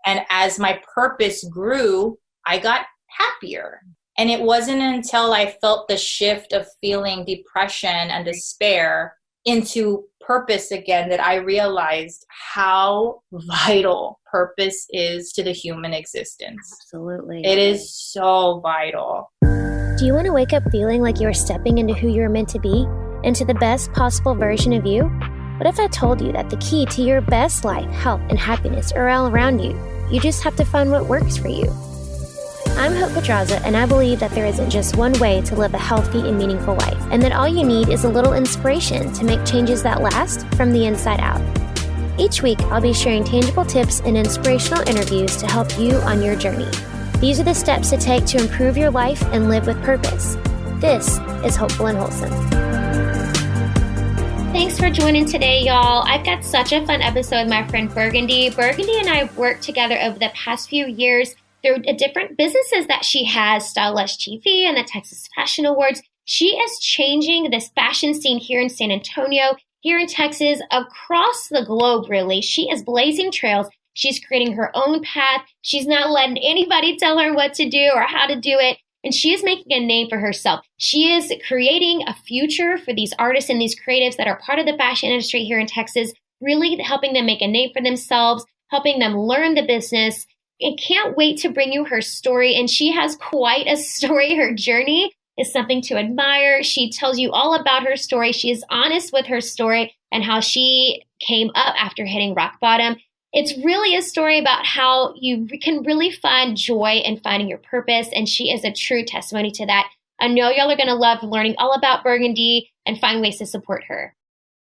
And as my purpose grew, I got happier. And it wasn't until I felt the shift of feeling depression and despair into purpose again that I realized how vital purpose is to the human existence. Absolutely. It is so vital. Do you want to wake up feeling like you're stepping into who you're meant to be, into the best possible version of you? What if I told you that the key to your best life, health, and happiness are all around you? You just have to find what works for you. I'm Hope Pedraza, and I believe that there isn't just one way to live a healthy and meaningful life, and that all you need is a little inspiration to make changes that last from the inside out. Each week, I'll be sharing tangible tips and inspirational interviews to help you on your journey. These are the steps to take to improve your life and live with purpose. This is Hopeful and Wholesome. Thanks for joining today, y'all. I've got such a fun episode with my friend Burgundy. Burgundy and I have worked together over the past few years through different businesses that she has, Style Lush TV and the Texas Fashion Awards. She is changing this fashion scene here in San Antonio, here in Texas, across the globe, really. She is blazing trails. She's creating her own path. She's not letting anybody tell her what to do or how to do it. And she is making a name for herself. She is creating a future for these artists and these creatives that are part of the fashion industry here in Texas, really helping them make a name for themselves, helping them learn the business. And can't wait to bring you her story. And she has quite a story. Her journey is something to admire. She tells you all about her story. She is honest with her story and how she came up after hitting rock bottom. It's really a story about how you can really find joy in finding your purpose. And she is a true testimony to that. I know y'all are going to love learning all about Burgundy and find ways to support her.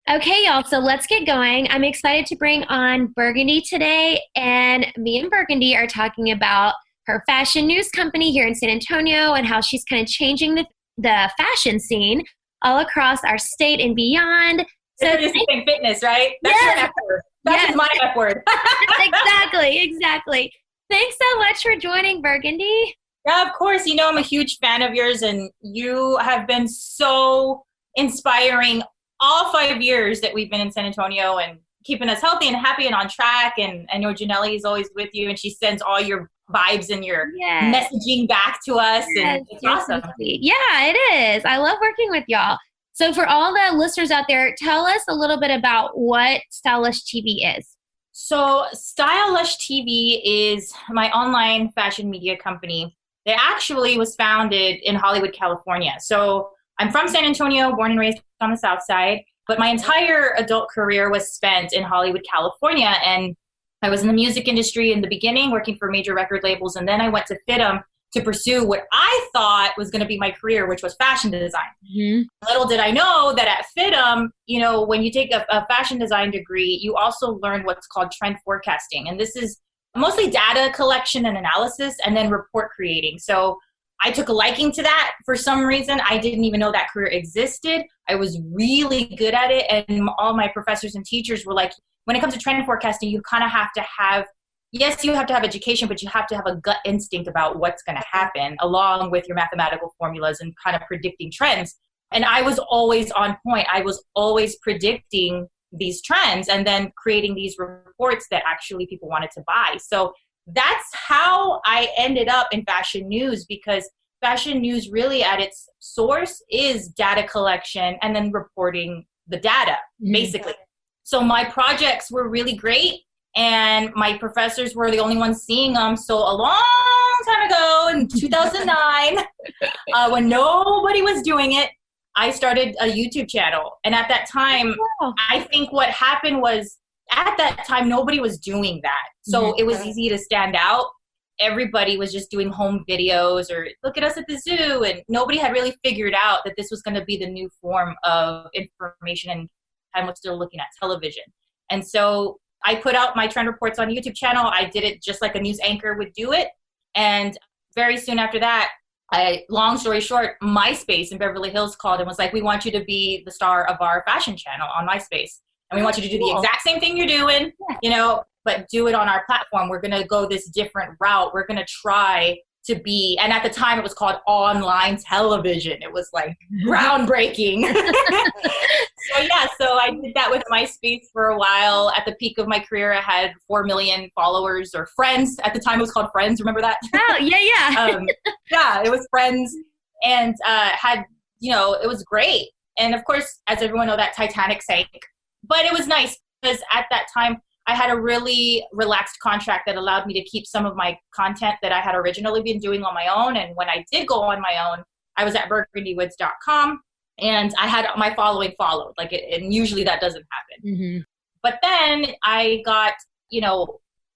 Okay, y'all, so let's get going. I'm excited to bring on Burgundy today, and me and Burgundy are talking about her fashion news company here in San Antonio and how she's kind of changing the fashion scene all across our state and beyond. So it's fitness, right? That's your F word. That's my F word. Exactly. Thanks so much for joining, Burgundy. Yeah, of course. You know, I'm a huge fan of yours, and you have been so inspiring all 5 years that we've been in San Antonio and keeping us healthy and happy and on track. And I know Janelle is always with you, and she sends all your vibes and your messaging back to us. And it's awesome. Yeah, it is. I love working with y'all. So for all the listeners out there, tell us a little bit about what Style Lush TV is. So Style Lush TV is my online fashion media company. It actually was founded in Hollywood, California. So I'm from San Antonio, born and raised on the South Side, but my entire adult career was spent in Hollywood, California. And I was in the music industry in the beginning, working for major record labels. And then I went to FITM to pursue what I thought was going to be my career, which was fashion design. Mm-hmm. Little did I know that at FITM, you know, when you take a fashion design degree, you also learn what's called trend forecasting. And this is mostly data collection and analysis and then report creating. So I took a liking to that for some reason. I didn't even know that career existed. I was really good at it. And all my professors and teachers were like, when it comes to trend forecasting, you kind of have to have, yes, you have to have education, but you have to have a gut instinct about what's going to happen along with your mathematical formulas and kind of predicting trends. And I was always on point. I was always predicting these trends and then creating these reports that actually people wanted to buy. So that's how I ended up in fashion news, because fashion news really at its source is data collection and then reporting the data, basically. So my projects were really great and my professors were the only ones seeing them. So a long time ago in 2009, when nobody was doing it, I started a YouTube channel. And at that time, I think what happened was, at that time, nobody was doing that. So it was easy to stand out. Everybody was just doing home videos or look at us at the zoo. And nobody had really figured out that this was going to be the new form of information. And I was still looking at television. And so I put out my trend reports on YouTube channel. I did it just like a news anchor would do it. And very soon after that, long story short, MySpace in Beverly Hills called and was like, we want you to be the star of our fashion channel on MySpace. And we want you to do the exact same thing you're doing, you know, but do it on our platform. We're going to go this different route. We're going to try to be, and at the time it was called online television. It was like groundbreaking. So I did that with MySpace for a while. At the peak of my career, I had 4 million followers, or friends. At the time it was called Friends. Remember that? Oh, yeah. Yeah, it was Friends, and it was great. And of course, as everyone knows, that Titanic sank. But it was nice because at that time, I had a really relaxed contract that allowed me to keep some of my content that I had originally been doing on my own. And when I did go on my own, I was at burgundywoods.com, and I had my following followed. And usually that doesn't happen. Mm-hmm. But then I got,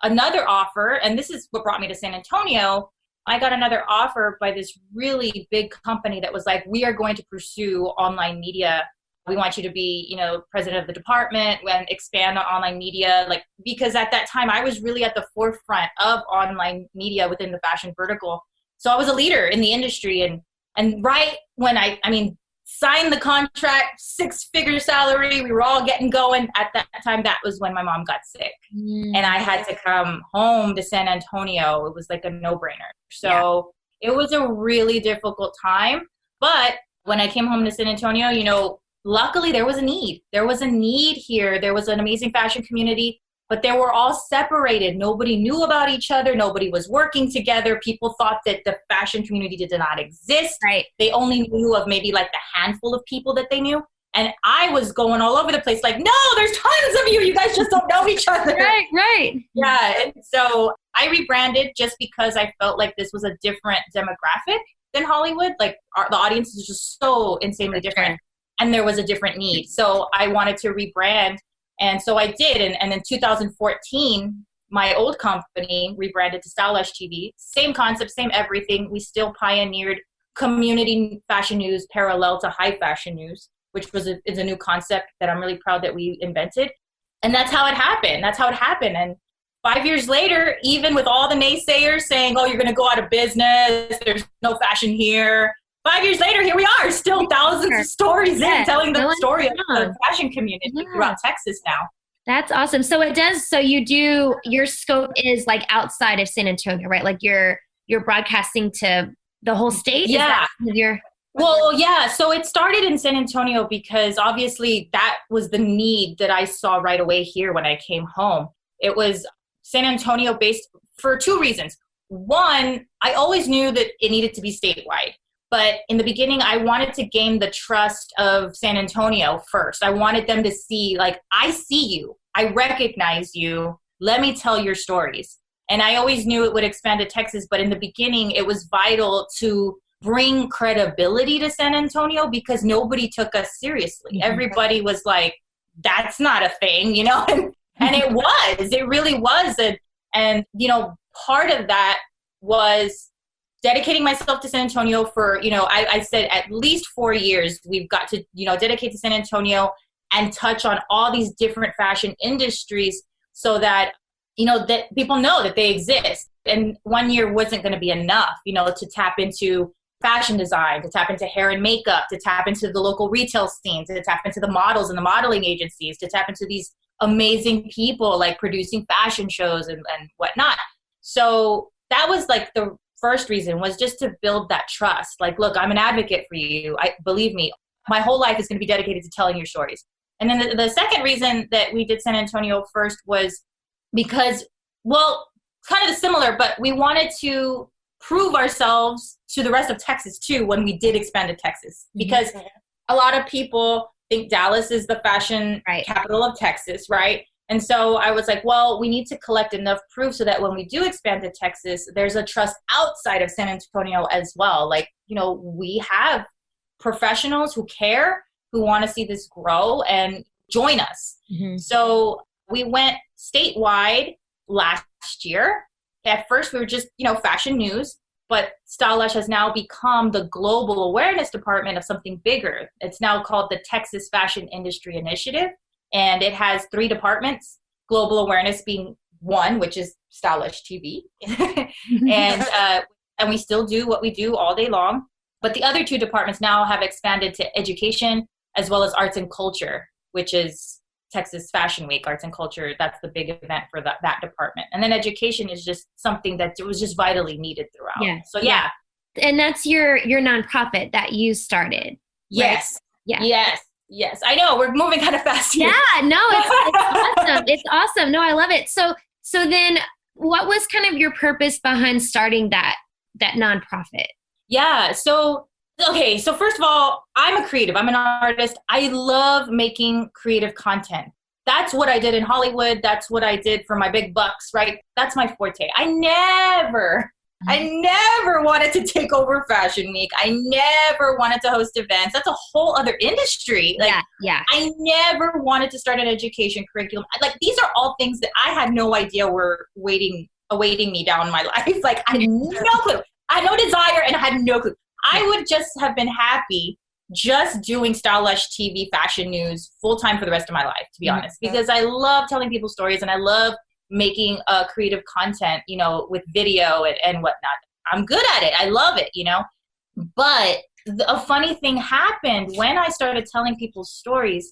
another offer, and this is what brought me to San Antonio. I got another offer by this really big company that was like, we are going to pursue online media. We want you to be, president of the department and expand on online media. Because at that time I was really at the forefront of online media within the fashion vertical. So I was a leader in the industry. And right when I signed the contract, 6-figure salary, we were all getting going. At that time, that was when my mom got sick. And I had to come home to San Antonio. It was like a no-brainer. So It was a really difficult time. But when I came home to San Antonio, luckily there was a need. There was a need here. There was an amazing fashion community, but they were all separated. Nobody knew about each other. Nobody was working together. People thought that the fashion community did not exist. Right. They only knew of maybe like the handful of people that they knew. And I was going all over the place like, no, there's tons of you. You guys just don't know each other. Right. Yeah. And so I rebranded just because I felt like this was a different demographic than Hollywood. Like the audience is just so insanely different. And there was a different need. So I wanted to rebrand. And so I did. And in 2014, my old company rebranded to Style Lush TV. Same concept, same everything. We still pioneered community fashion news parallel to high fashion news, which is a new concept that I'm really proud that we invented. And that's how it happened. And 5 years later, even with all the naysayers saying, oh, you're going to go out of business, there's no fashion here. 5 years later, here we are, still thousands of stories in, telling the story of the fashion community throughout Texas now. That's awesome. So your scope is like outside of San Antonio, right? Like you're broadcasting to the whole state? Yeah. Well, yeah. So it started in San Antonio because obviously that was the need that I saw right away here when I came home. It was San Antonio based for 2 reasons. One, I always knew that it needed to be statewide. But in the beginning, I wanted to gain the trust of San Antonio first. I wanted them to see, like, I see you. I recognize you. Let me tell your stories. And I always knew it would expand to Texas. But in the beginning, it was vital to bring credibility to San Antonio because nobody took us seriously. Everybody was like, that's not a thing, And it was. It really was. And part of that was dedicating myself to San Antonio for, I said at least 4 years, we've got to, dedicate to San Antonio and touch on all these different fashion industries so that, that people know that they exist. And 1 year wasn't going to be enough, to tap into fashion design, to tap into hair and makeup, to tap into the local retail scenes, to tap into the models and the modeling agencies, to tap into these amazing people like producing fashion shows and whatnot. So that was like the first reason, was just to build that trust. Like, look, I'm an advocate for you. Believe me, my whole life is going to be dedicated to telling your stories. And then the second reason that we did San Antonio first was because, well, kind of similar, but we wanted to prove ourselves to the rest of Texas too when we did expand to Texas. Because a lot of people think Dallas is the fashion capital of Texas, right? And so I was like, well, we need to collect enough proof so that when we do expand to Texas, there's a trust outside of San Antonio as well. Like, we have professionals who care, who want to see this grow and join us. So we went statewide last year. At first, we were just, fashion news, but Style Lush has now become the global awareness department of something bigger. It's now called the Texas Fashion Industry Initiative. And it has 3 departments, global awareness being one, which is Style Lush TV. And we still do what we do all day long. But the other 2 departments now have expanded to education as well as arts and culture, which is Texas Fashion Week, Arts and Culture. That's the big event for that department. And then education is just something that was just vitally needed throughout. Yeah. So yeah. And that's your nonprofit that you started. Yes. Right? Yeah. Yes. I know we're moving kind of fast here. Yeah, no, it's awesome. It's awesome. No, I love it. So then what was kind of your purpose behind starting that nonprofit? Yeah. So first of all, I'm a creative. I'm an artist. I love making creative content. That's what I did in Hollywood. That's what I did for my big bucks, right? That's my forte. I never wanted to take over Fashion Week. I never wanted to host events. That's a whole other industry. Yeah. I never wanted to start an education curriculum. These are all things that I had no idea were awaiting me down my life. I had no clue. I had no desire and I had no clue. I would just have been happy just doing Style Lush TV fashion news full time for the rest of my life, to be honest, because I love telling people stories and I love making creative content, with video and whatnot. I'm good at it. I love it, But a funny thing happened when I started telling people stories.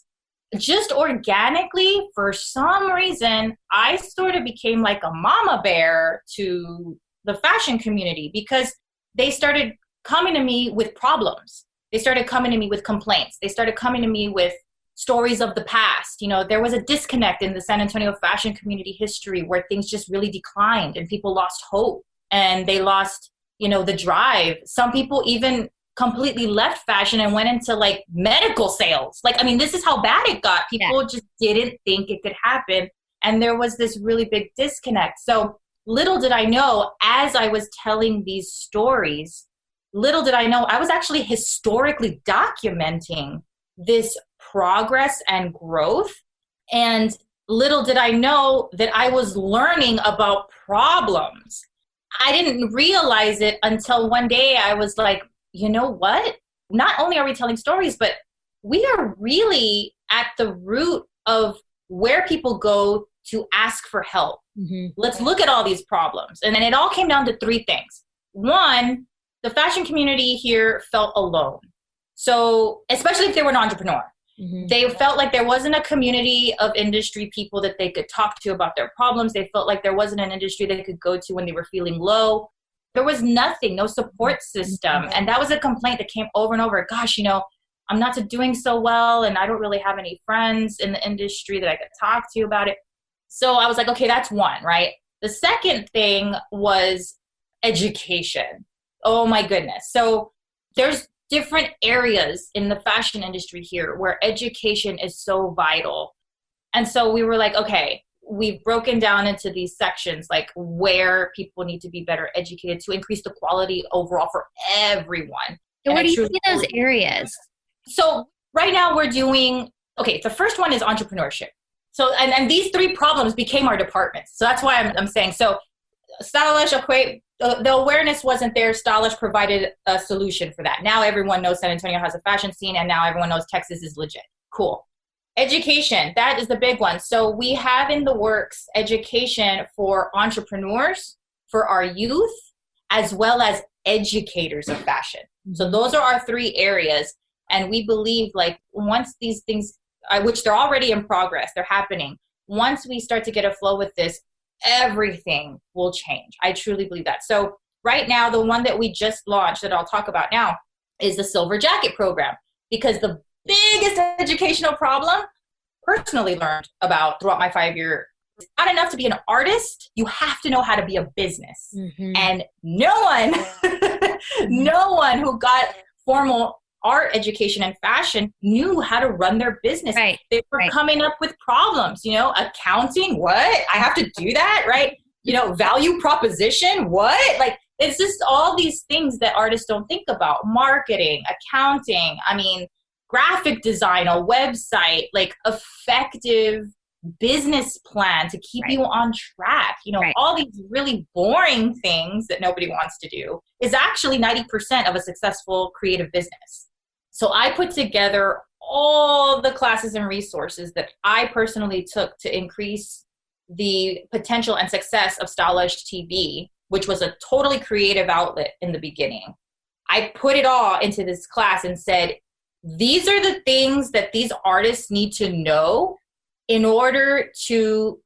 Just organically, for some reason, I sort of became like a mama bear to the fashion community because they started coming to me with problems. They started coming to me with complaints. They started coming to me with stories of the past. There was a disconnect in the San Antonio fashion community history where things just really declined and people lost hope and they lost, the drive. Some people even completely left fashion and went into medical sales. This is how bad it got. People just didn't think it could happen. And there was this really big disconnect. So little did I know, as I was telling these stories, I was actually historically documenting this progress and growth. And little did I know that I was learning about problems. I didn't realize it until one day I was like, you know what? Not only are we telling stories, but we are really at the root of where people go to ask for help. Mm-hmm. Let's look at all these problems. And then it all came down to three things. One, the fashion community here felt alone. So especially if they were an entrepreneur, they felt like there wasn't a community of industry people that they could talk to about their problems. They felt like there wasn't an industry they could go to when they were feeling low. There was nothing, no support system. And that was a complaint that came over and over. Gosh, I'm not doing so well and I don't really have any friends in the industry that I could talk to about it. So I was like, okay, that's one, right? The second thing was education. Oh my goodness. So there's different areas in the fashion industry here where education is so vital. And so we were like, okay, we've broken down into these sections, where people need to be better educated to increase the quality overall for everyone. And where do you see those areas? So right now we're doing, the first one is entrepreneurship. So, and these three problems became our departments. So that's why I'm saying, so Style Lush, the awareness wasn't there. Style Lush provided a solution for that. Now everyone knows San Antonio has a fashion scene and now everyone knows Texas is legit. Cool. Education, that is the big one. So we have in the works education for entrepreneurs, for our youth, as well as educators of fashion. So those are our three areas. And we believe once these things, which they're already in progress, they're happening. Once we start to get a flow with this, everything will change. I truly believe that. So right now, the one that we just launched that I'll talk about now is the Silver Jacket program, because the biggest educational problem personally learned about throughout my 5-year, it's not enough to be an artist. You have to know how to be a business. And no one who got formal art education and fashion knew how to run their business. Right. They were coming up with problems, accounting, what? I have to do that, right? Value proposition, what? It's just all these things that artists don't think about. Marketing, accounting, graphic design, a website, effective business plan to keep you on track. All these really boring things that nobody wants to do is actually 90% of a successful creative business. So I put together all the classes and resources that I personally took to increase the potential and success of Style Lush TV, which was a totally creative outlet in the beginning. I put it all into this class and said, these are the things that these artists need to know in order to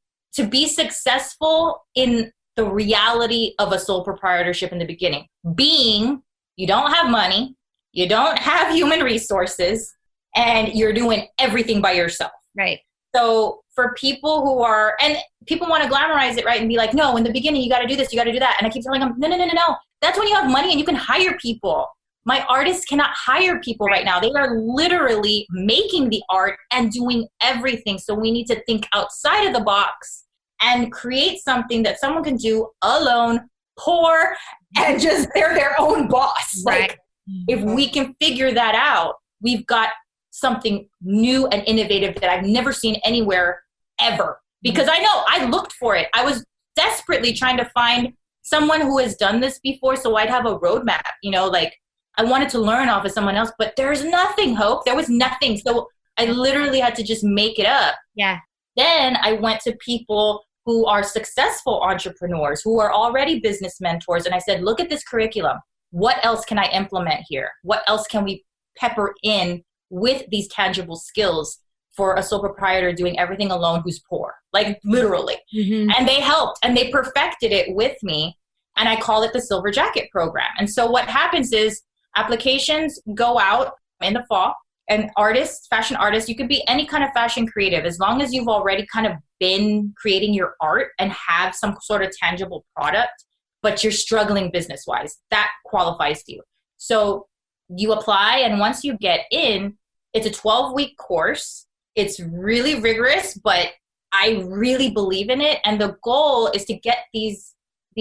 be successful in the reality of a sole proprietorship in the beginning, being you don't have money, you don't have human resources, and you're doing everything by yourself. Right. So for people who are, and people want to glamorize it, right? And be like, no, in the beginning, you got to do this, you got to do that. And I keep telling them, no. That's when you have money and you can hire people. My artists cannot hire people right now. They are literally making the art and doing everything. So we need to think outside of the box and create something that someone can do alone, poor, and just they're their own boss. Right. Like, if we can figure that out, we've got something new and innovative that I've never seen anywhere ever. Because I know I looked for it. I was desperately trying to find someone who has done this before, so I'd have a roadmap, like I wanted to learn off of someone else, but there's nothing, Hope. There was nothing. So I literally had to just make it up. Yeah. Then I went to people who are successful entrepreneurs, who are already business mentors. And I said, look at this curriculum. What else can I implement here? What else can we pepper in with these tangible skills for a sole proprietor doing everything alone who's poor? Like literally. Mm-hmm. And they helped and they perfected it with me. And I call it the Silver Jacket Program. And so what happens is applications go out in the fall, and artists, fashion artists, you could be any kind of fashion creative as long as you've already kind of been creating your art and have some sort of tangible product, but you're struggling business-wise. That qualifies you. So you apply, and once you get in, it's a 12-week course. It's really rigorous, but I really believe in it. And the goal is to get these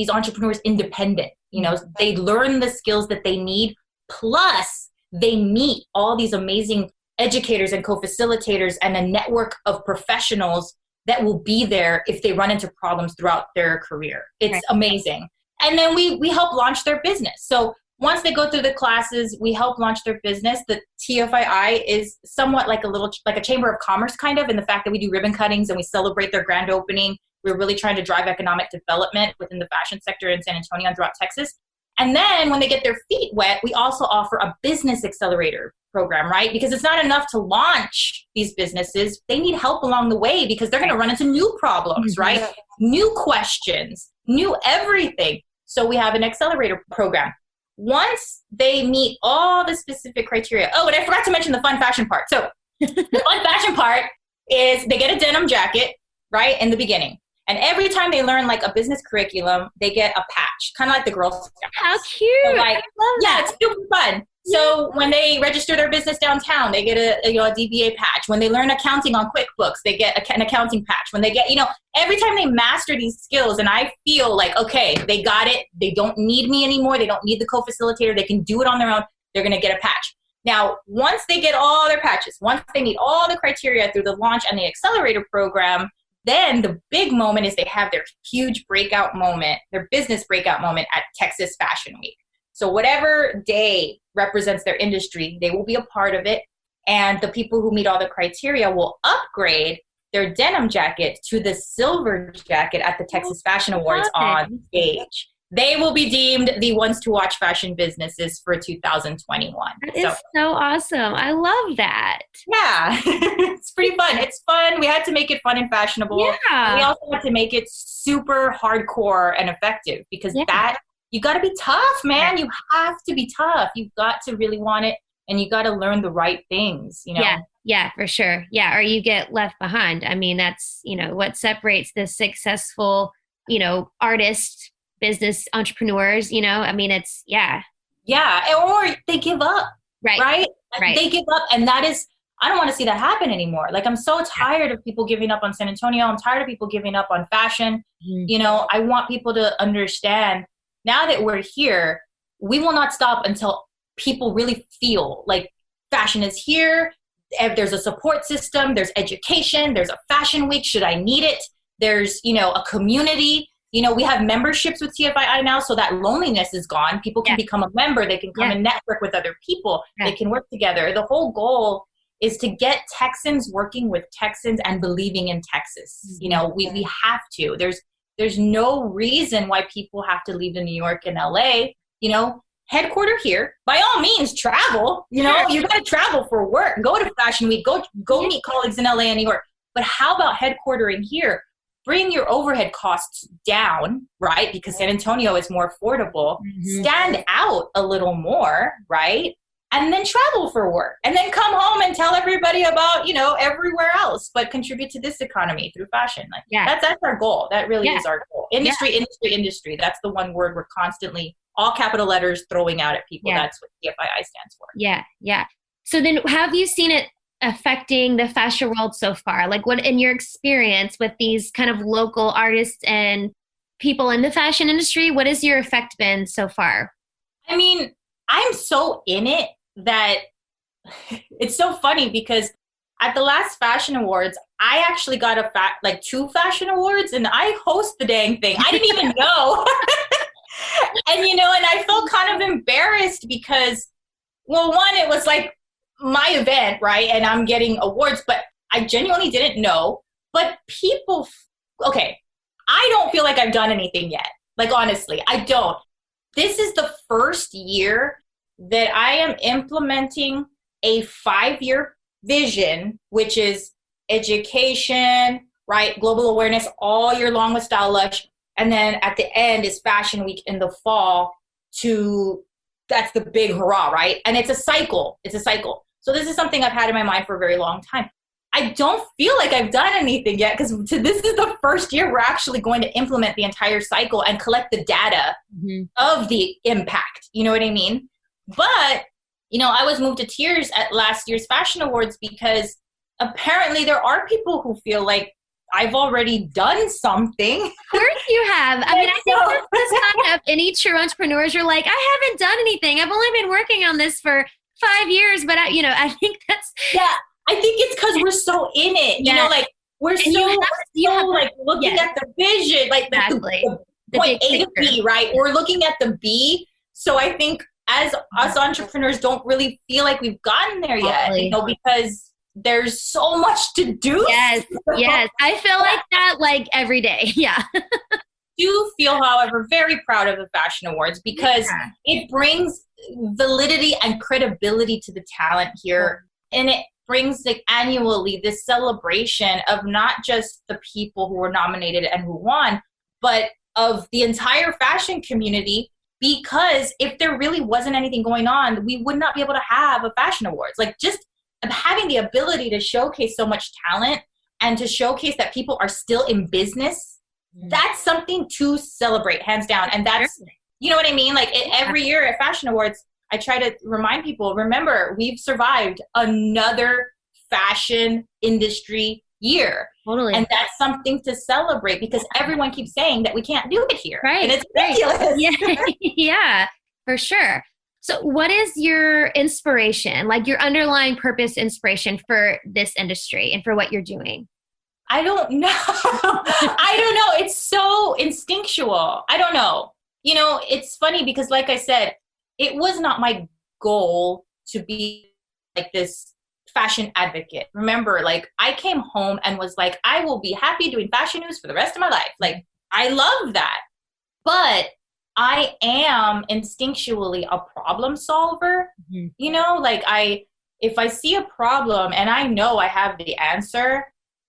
entrepreneurs independent. They learn the skills that they need, plus they meet all these amazing educators and co-facilitators and a network of professionals that will be there if they run into problems throughout their career. It's amazing. And then we help launch their business. So once they go through the classes, we help launch their business. The TFII is somewhat like a chamber of commerce kind of, in the fact that we do ribbon cuttings and we celebrate their grand opening. We're really trying to drive economic development within the fashion sector in San Antonio and throughout Texas. And then when they get their feet wet, we also offer a business accelerator program, right? Because it's not enough to launch these businesses. They need help along the way because they're going to run into new problems, right? New questions, new everything. So we have an accelerator program. Once they meet all the specific criteria. Oh, and I forgot to mention the fun fashion part. So the fun fashion part is they get a denim jacket, right, in the beginning. And every time they learn like a business curriculum, they get a patch, kind of like the Girl Scouts. How cute. So, like, I love that. Yeah, it's super fun. So when they register their business downtown, they get a DBA patch. When they learn accounting on QuickBooks, they get an accounting patch. When they get, every time they master these skills, and I feel like, okay, they got it. They don't need me anymore. They don't need the co-facilitator. They can do it on their own. They're going to get a patch. Now, once they get all their patches, once they meet all the criteria through the launch and the accelerator program, then the big moment is they have their huge breakout moment, their business breakout moment at Texas Fashion Week. So whatever day represents their industry, they will be a part of it. And the people who meet all the criteria will upgrade their denim jacket to the silver jacket at the Texas Fashion Awards on stage. They will be deemed the ones to watch fashion businesses for 2021. That is so awesome. I love that. Yeah, it's pretty fun. It's fun. We had to make it fun and fashionable. Yeah. We also had to make it super hardcore and effective because you got to be tough, man. You have to be tough. You've got to really want it, and you got to learn the right things, Yeah, for sure. Yeah, or you get left behind. I mean, that's, what separates the successful, artist, business entrepreneurs, I mean, it's, Yeah, or they give up, right? They give up, and that is, I don't want to see that happen anymore. Like, I'm so tired of people giving up on San Antonio. I'm tired of people giving up on fashion. Mm-hmm. I want people to understand, now that we're here, we will not stop until people really feel like fashion is here. If there's a support system, there's education, there's a fashion week. Should I need it? There's, a community. We have memberships with TFII now, so that loneliness is gone. People can become a member. They can come and network with other people. They can work together. The whole goal is to get Texans working with Texans and believing in Texas. We have to. There's no reason why people have to leave to New York and LA, headquarter here. By all means, travel, you got to travel for work, go to Fashion Week, go meet colleagues in LA and New York. but how about headquartering here? Bring your overhead costs down, right? Because San Antonio is more affordable. Stand out a little more, right? And then travel for work. And then come home and tell everybody about, everywhere else, but contribute to this economy through fashion. Like that's our goal. That really is our goal. Industry. That's the one word we're constantly, all capital letters, throwing out at people. That's what TFII stands for. Yeah. So then have you seen it affecting the fashion world so far? Like, what, in your experience with these kind of local artists and people in the fashion industry, what has your effect been so far? I mean, I'm so in it that it's so funny because at the last fashion awards, I actually got two fashion awards, and I host the dang thing. I didn't even know. And I felt kind of embarrassed because, well, one, it was like my event, right? And I'm getting awards, but I genuinely didn't know. But people, I don't feel like I've done anything yet. Like, honestly, I don't. This is the first year that I am implementing a 5-year vision, which is education, right? Global awareness all year long with Style Lush. And then at the end is Fashion Week in the fall that's the big hurrah, right? And it's a cycle. So this is something I've had in my mind for a very long time. I don't feel like I've done anything yet because this is the first year we're actually going to implement the entire cycle and collect the data of the impact. You know what I mean? But, I was moved to tears at last year's fashion awards because apparently there are people who feel like I've already done something. Of course you have. I mean, I think that's the sign of any true entrepreneurs. You're like, I haven't done anything. I've only been working on this for 5 years, but I think that's... Yeah, I think it's because we're so in it. We're looking at the vision, like the point A to B, right? We're looking at the B. So I think as us entrepreneurs don't really feel like we've gotten there yet, because there's so much to do. Yes. I feel like that every day. Yeah. Do feel, however, very proud of the Fashion Awards because it brings validity and credibility to the talent here. And it brings annually this celebration of not just the people who were nominated and who won, but of the entire fashion community. Because if there really wasn't anything going on, we would not be able to have a Fashion Awards. Just having the ability to showcase so much talent and to showcase that people are still in business, that's something to celebrate, hands down. And that's, you know what I mean? Every year at Fashion Awards, I try to remind people, remember, we've survived another fashion industry year. Totally. And that's something to celebrate because everyone keeps saying that we can't do it here. Right. And it's ridiculous. Yeah, for sure. So what is your inspiration, your underlying purpose inspiration for this industry and for what you're doing? I don't know. I don't know. It's so instinctual. I don't know. It's funny because like I said, it was not my goal to be this fashion advocate. Remember, I came home and was like, I will be happy doing fashion news for the rest of my life. I love that. But I am instinctually a problem solver. If I see a problem and I know I have the answer,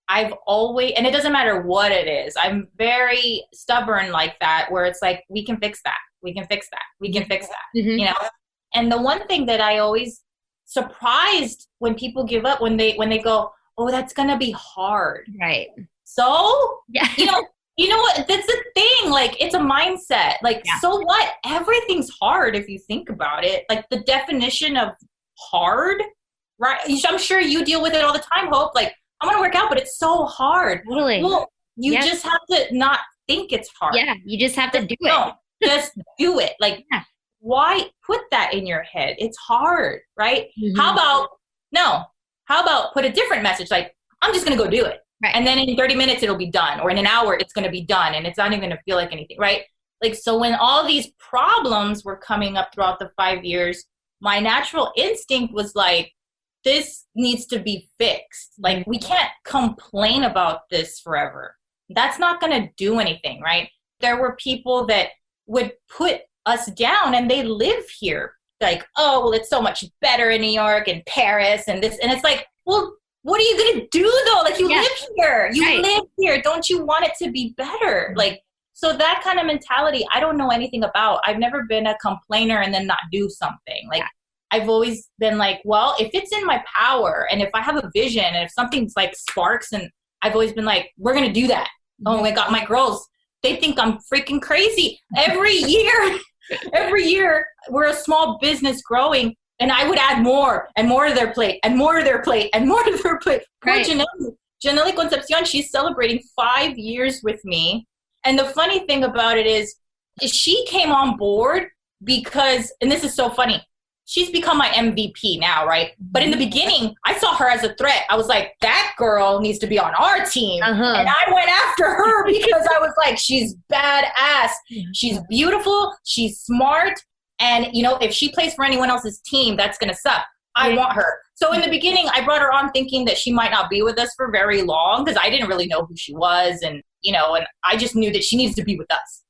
I've always, and it doesn't matter what it is, I'm very stubborn like that, where it's like, we can fix that. We can fix that. We can fix that. And the one thing that I always surprised when people give up, when they go, oh, that's going to be hard. Right. So, you know what, that's the thing. It's a mindset. So what? Everything's hard if you think about it. The definition of hard, right? I'm sure you deal with it all the time, Hope. I want to work out, but it's so hard. Totally. Well, you just have to not think it's hard. Yeah, you just have to do it. No, just do it. Why put that in your head? It's hard, right? How about put a different message? I'm just going to go do it. Right. And then in 30 minutes, it'll be done. Or in an hour, it's going to be done. And it's not even going to feel like anything, right? So when all these problems were coming up throughout the 5 years, my natural instinct was this needs to be fixed. We can't complain about this forever. That's not going to do anything, right? There were people that would put us down and they live here. Oh, well, it's so much better in New York and Paris and this. And it's well, what are you going to do though? Like, you live here, Right. live here. Don't you want it to be better? Like, so that kind of mentality, I don't know anything about. I've never been a complainer and then not do something. Like, I've always been like, well, if it's in my power and if I have a vision and if something's like sparks, and I've always been like, we're going to do that. Oh my God, my girls, they think I'm freaking crazy. Every year, we're a small business growing, and I would add more and more to their plate and more to their plate and more to their plate. Right. Poor Janelle Concepcion, she's celebrating 5 years with me. And the funny thing about it is she came on board because, and this is so funny, she's become my MVP now, right? But in the beginning, I saw her as a threat. I was like, that girl needs to be on our team. And I went after her because I was like, she's badass. She's beautiful. She's smart. And, you know, if she plays for anyone else's team, that's going to suck. I want her. So in the beginning, I brought her on thinking that she might not be with us for very long because I didn't really know who she was. And, you know, and I just knew that she needs to be with us.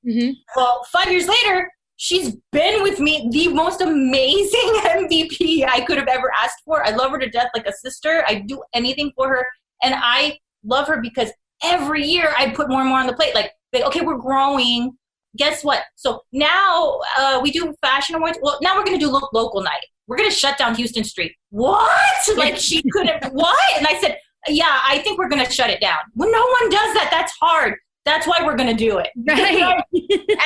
Well, 5 years later, she's been with me, the most amazing MVP I could have ever asked for. I love her to death like a sister. I do anything for her. And I love her because every year I put more and more on the plate. Like, okay, we're growing. Guess what? So now we do fashion awards. Well, now we're going to do local night. We're going to shut down Houston Street. What? Like, she couldn't, what? And I said, yeah, I think we're going to shut it down. Well, no one does that. That's hard. That's why we're going to do it. Right.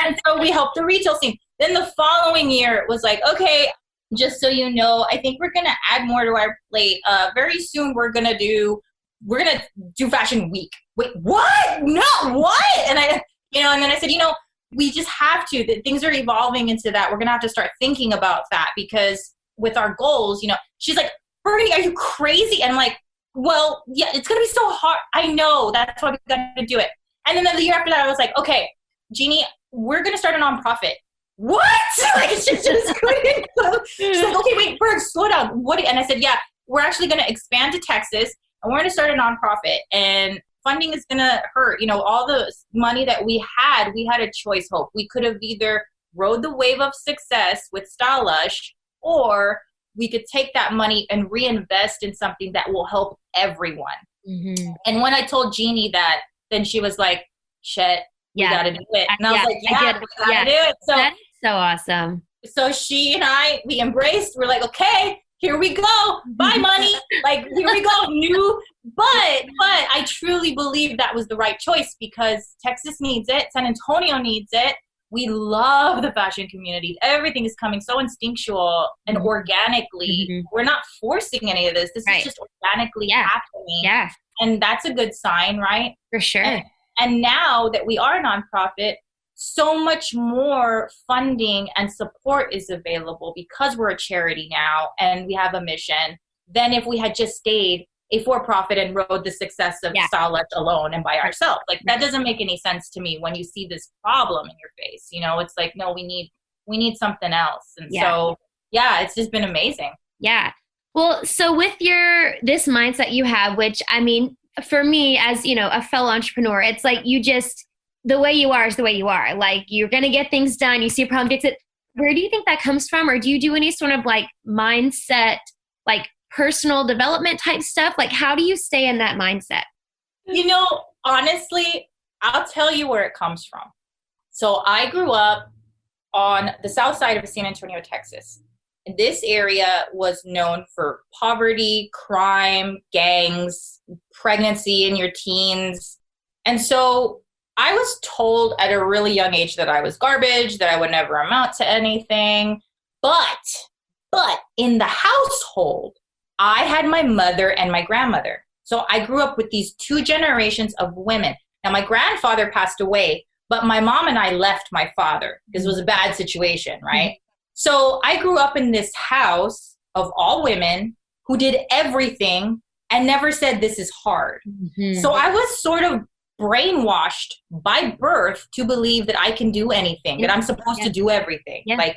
And so we helped the retail scene. Then the following year it was like, okay, just so you know, I think we're going to add more to our plate. Very soon we're going to do fashion week. Wait, what? No, what? And I, you know, and then I said, you know, we just have to, that things are evolving into that. We're going to have to start thinking about that because with our goals, you know, she's like, Burgundy, are you crazy? And I'm like, well, yeah, it's going to be so hard. I know, that's why we got to do it. And then the year after that, I was like, okay, Jeannie, we're going to start a nonprofit. What? Like, she just couldn't. She's like, okay, wait, Berg, slow down. What? And I said, yeah, we're actually going to expand to Texas and we're going to start a nonprofit, and funding is going to hurt. You know, all the money that we had a choice, Hope. We could have either rode the wave of success with Style Lush, or we could take that money and reinvest in something that will help everyone. And when I told Jeannie that, then she was like, shit, we got to do it. And I was like, yeah, we got to do it. So that's so awesome. So she and I, we embraced, we're like, okay, here we go. Bye, money. Like, here we go. But I truly believe that was the right choice because Texas needs it. San Antonio needs it. We love the fashion community. Everything is coming so instinctual and organically. We're not forcing any of this. This is just organically happening. Yeah. And that's a good sign, right? For sure. And now that we are a nonprofit, so much more funding and support is available because we're a charity now and we have a mission than if we had just stayed a for-profit and rode the success of Style Lush alone and by ourselves. Like, that doesn't make any sense to me when you see this problem in your face. You know, it's like, no, we need something else. And so, it's just been amazing. Yeah. Well, so with this mindset you have, which, I mean, for me as, you know, a fellow entrepreneur, it's like the way you are is the way you are. Like, you're going to get things done. You see a problem, fix it. Where do you think that comes from? Or do you do any sort of like mindset, like personal development type stuff? Like, how do you stay in that mindset? You know, honestly, I'll tell you where it comes from. So I grew up on the south side of San Antonio, Texas. And this area was known for poverty, crime, gangs, pregnancy in your teens. And so I was told at a really young age that I was garbage, that I would never amount to anything. But in the household, I had my mother and my grandmother. So I grew up with these two generations of women. Now, my grandfather passed away, but my mom and I left my father because it was a bad situation, right? So I grew up in this house of all women who did everything and never said this is hard. So I was sort of brainwashed by birth to believe that I can do anything, that I'm supposed to do everything. Like,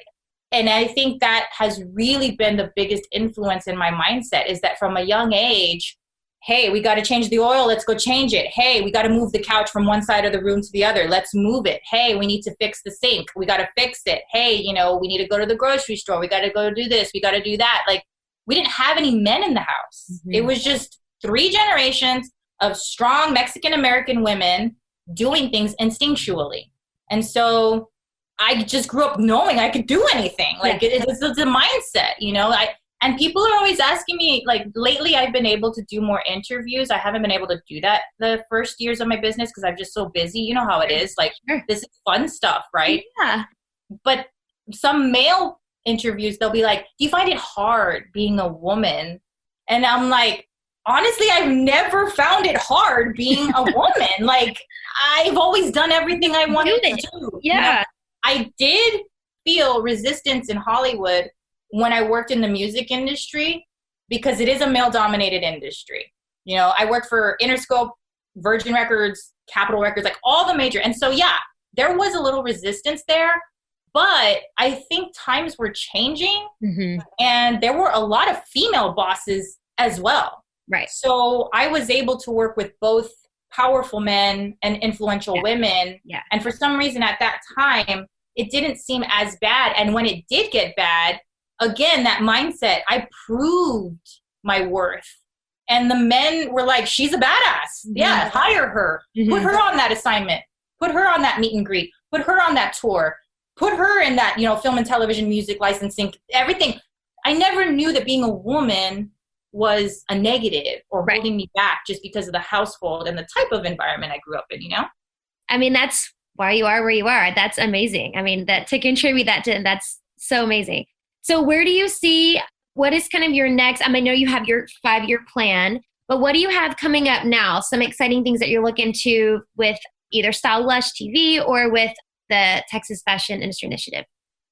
and I think that has really been the biggest influence in my mindset, is that from a young age, hey, we got to change the oil. Let's go change it. Hey, we got to move the couch from one side of the room to the other. Let's move it. Hey, we need to fix the sink. We got to fix it. Hey, you know, we need to go to the grocery store. We got to go do this. We got to do that. Like, we didn't have any men in the house. It was just 3 generations of strong Mexican American women doing things instinctually. And so I just grew up knowing I could do anything. Like it's a mindset, you know. And people are always asking me, like lately I've been able to do more interviews. I haven't been able to do that the first years of my business because I'm just so busy. You know how it is. Like this is fun stuff, right? Yeah. But some male interviews, they'll be like, do you find it hard being a woman? And I'm like, honestly, I've never found it hard being a woman. Like, I've always done everything I wanted to do. Yeah. You know? I did feel resistance in Hollywood when I worked in the music industry because it is a male-dominated industry. You know, I worked for Interscope, Virgin Records, Capitol Records, like all the major. And so, yeah, there was a little resistance there. But I think times were changing and there were a lot of female bosses as well. Right. So I was able to work with both powerful men and influential women. Yeah. And for some reason at that time, it didn't seem as bad. And when it did get bad, again, that mindset, I proved my worth. And the men were like, she's a badass. Yeah, hire her. Put her on that assignment. Put her on that meet and greet. Put her on that tour. Put her in that, you know, film and television, music, licensing, everything. I never knew that being a woman was a negative or holding me back just because of the household and the type of environment I grew up in, you know? I mean, that's why you are where you are. That's amazing. I mean, that to contribute that to, that's so amazing. So where do you see, what is kind of your next, I mean, I know you have your 5-year plan, but what do you have coming up now? Some exciting things that you're looking to with either Style Lush TV or with the Texas Fashion Industry Initiative?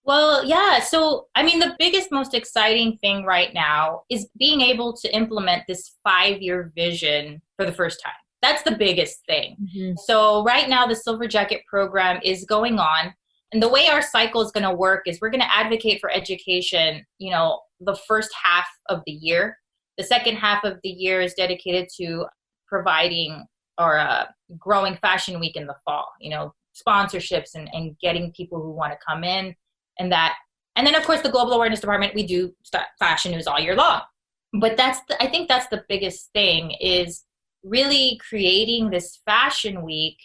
Well, yeah. So, I mean, the biggest, most exciting thing right now is being able to implement this 5-year vision for the first time. That's the biggest thing. So right now, the Silver Jacket program is going on. And the way our cycle is going to work is we're going to advocate for education, you know, the first half of the year. The second half of the year is dedicated to providing or growing Fashion Week in the fall, you know, sponsorships and getting people who want to come in and that. And then, of course, the Global Awareness Department, we do fashion news all year long. But I think that's the biggest thing is really creating this Fashion Week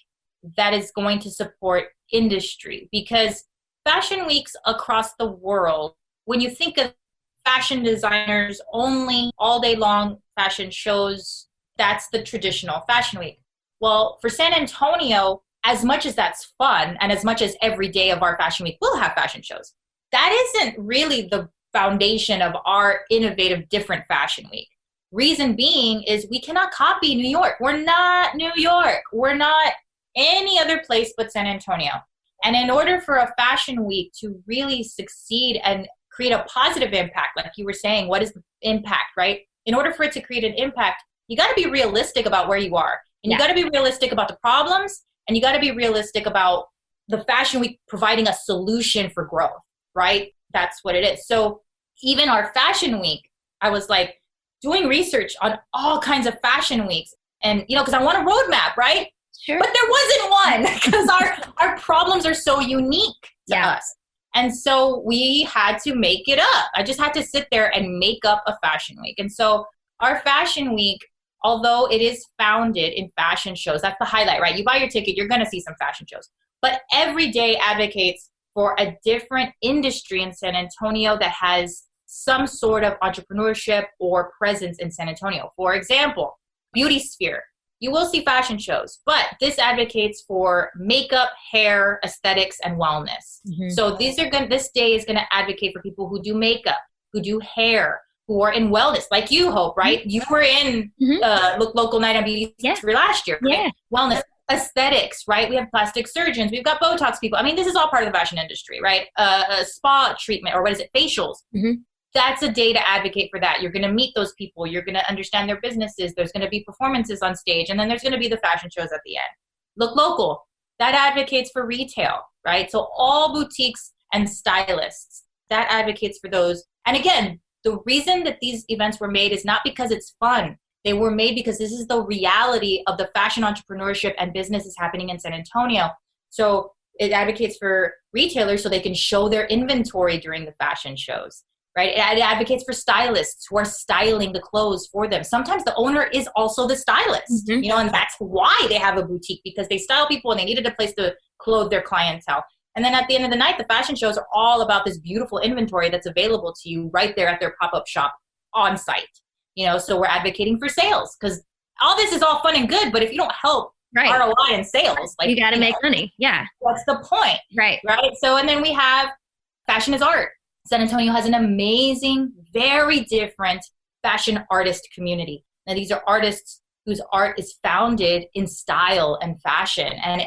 that is going to support industry. Because Fashion Weeks across the world, when you think of fashion designers only all day long fashion shows, that's the traditional Fashion Week. Well, for San Antonio, as much as that's fun and as much as every day of our Fashion Week will have fashion shows, that isn't really the foundation of our innovative, different Fashion Week. Reason being is we cannot copy New York. We're not New York. We're not any other place but San Antonio. And in order for a Fashion Week to really succeed and create a positive impact, like you were saying, what is the impact, right? In order for it to create an impact, you got to be realistic about where you are. And you got to be realistic about the problems. And you got to be realistic about the Fashion Week providing a solution for growth, right? That's what it is. So even our Fashion Week, I was like doing research on all kinds of Fashion Weeks. And, you know, because I want a roadmap, right? Sure. But there wasn't one because our problems are so unique to us. And so we had to make it up. I just had to sit there and make up a Fashion Week. And so our Fashion Week, although it is founded in fashion shows, that's the highlight, right? You buy your ticket, you're going to see some fashion shows. But every day advocates for a different industry in San Antonio that has some sort of entrepreneurship or presence in San Antonio. For example, beauty sphere. You will see fashion shows, but this advocates for makeup, hair, aesthetics, and wellness. So this day is going to advocate for people who do makeup, who do hair, who are in wellness, like you, Hope, right? You were in Local Night on Beauty for last year, right? Wellness, aesthetics, right? We have plastic surgeons. We've got Botox people. I mean, this is all part of the fashion industry, right? A spa treatment, or what is it? Facials. That's a day to advocate for that. You're going to meet those people. You're going to understand their businesses. There's going to be performances on stage. And then there's going to be the fashion shows at the end. Look Local. That advocates for retail, right? So all boutiques and stylists, that advocates for those. And again, the reason that these events were made is not because it's fun. They were made because this is the reality of the fashion entrepreneurship and businesses happening in San Antonio. So it advocates for retailers so they can show their inventory during the fashion shows, right? It advocates for stylists who are styling the clothes for them. Sometimes the owner is also the stylist, Mm-hmm. you know, and that's why they have a boutique, because they style people and they needed a place to clothe their clientele. And then at the end of the night, the fashion shows are all about this beautiful inventory that's available to you right there at their pop-up shop on site. You know, so we're advocating for sales, because all this is all fun and good, but if you don't help ROI and sales, like, you got to make money. Yeah. What's the point? Right. Right. So, and then we have fashion is art. San Antonio has an amazing, very different fashion artist community. Now, these are artists whose art is founded in style and fashion, and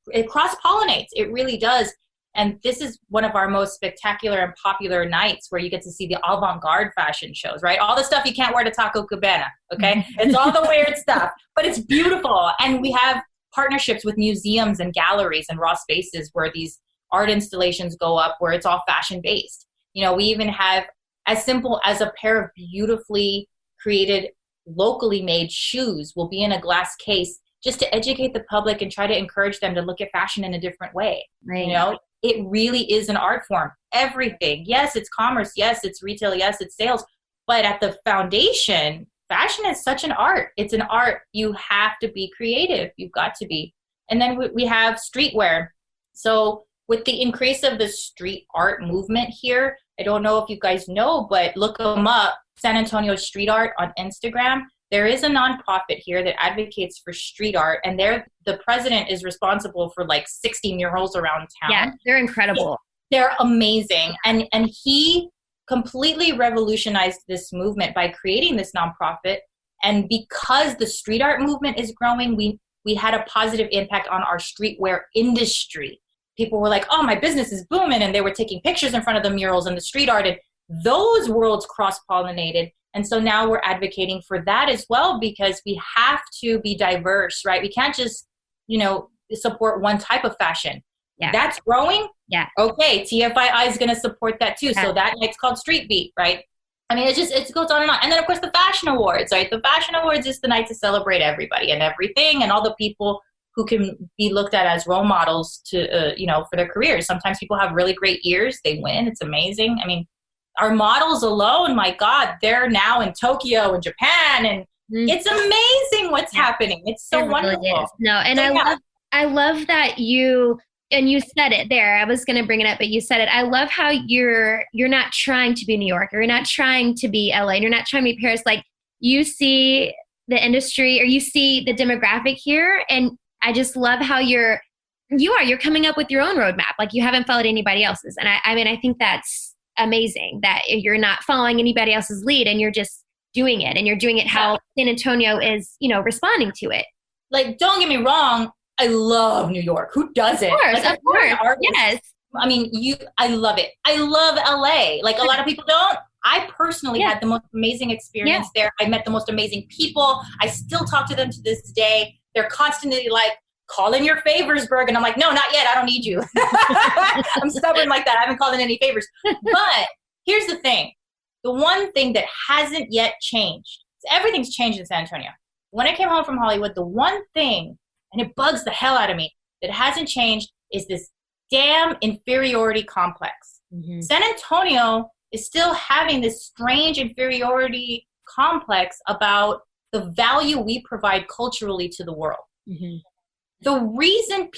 it cross-pollinates. It really does. And this is one of our most spectacular and popular nights, where you get to see the avant-garde fashion shows, right? All the stuff you can't wear to Taco Cabana, okay? It's all the weird stuff, but it's beautiful. And we have partnerships with museums and galleries and raw spaces where these art installations go up, where it's all fashion-based. You know, we even have as simple as a pair of beautifully created, locally made shoes will be in a glass case, just to educate the public and try to encourage them to look at fashion in a different way. Right. You know, it really is an art form. Everything. Yes, it's commerce. Yes, it's retail. Yes, it's sales. But at the foundation, fashion is such an art. It's an art. You have to be creative. You've got to be. And then we have streetwear. So with the increase of the street art movement here, I don't know if you guys know, but look them up, San Antonio Street Art on Instagram. There is a nonprofit here that advocates for street art, and the president is responsible for like 60 murals around town. Yeah, they're incredible. They're amazing. And he completely revolutionized this movement by creating this nonprofit. And because the street art movement is growing, we had a positive impact on our streetwear industry. People were like, oh, my business is booming. And they were taking pictures in front of the murals and the street art. And those worlds cross-pollinated. And so now we're advocating for that as well, because we have to be diverse, right? We can't just, you know, support one type of fashion. Yeah. That's growing. Yeah. Okay. TFII is going to support that too. Yeah. So that night's called Street Beat, right? I mean, it goes on and on. And then of course the Fashion Awards, right? The Fashion Awards is the night to celebrate everybody and everything and all the people who can be looked at as role models to, you know, for their careers. Sometimes people have really great years. They win. It's amazing. I mean, our models alone, my God, they're now in Tokyo and Japan, and it's amazing what's happening. It's so wonderful. Really is. No, and so, I love that you said it there. I was going to bring it up, but you said it. I love how you're not trying to be New York, or you're not trying to be LA, and you're not trying to be Paris. Like, you see the industry, or you see the demographic here, and I just love how you're coming up with your own roadmap. Like, you haven't followed anybody else's, and I mean, I think that's amazing that you're not following anybody else's lead, and you're just doing it, and you're doing it how San Antonio is, you know, responding to it. Like, don't get me wrong, I love New York. Who doesn't? Of course, like, of course. Yes. I mean, I love it. I love LA. Like, a lot of people don't. I personally had the most amazing experience there. I met the most amazing people. I still talk to them to this day. They're constantly like, call in your favors, Berg. And I'm like, no, not yet. I don't need you. I'm stubborn like that. I haven't called in any favors. But here's the thing. The one thing that hasn't yet changed, everything's changed in San Antonio. When I came home from Hollywood, the one thing, and it bugs the hell out of me, that hasn't changed is this damn inferiority complex. Mm-hmm. San Antonio is still having this strange inferiority complex about the value we provide culturally to the world. Mm-hmm. The reason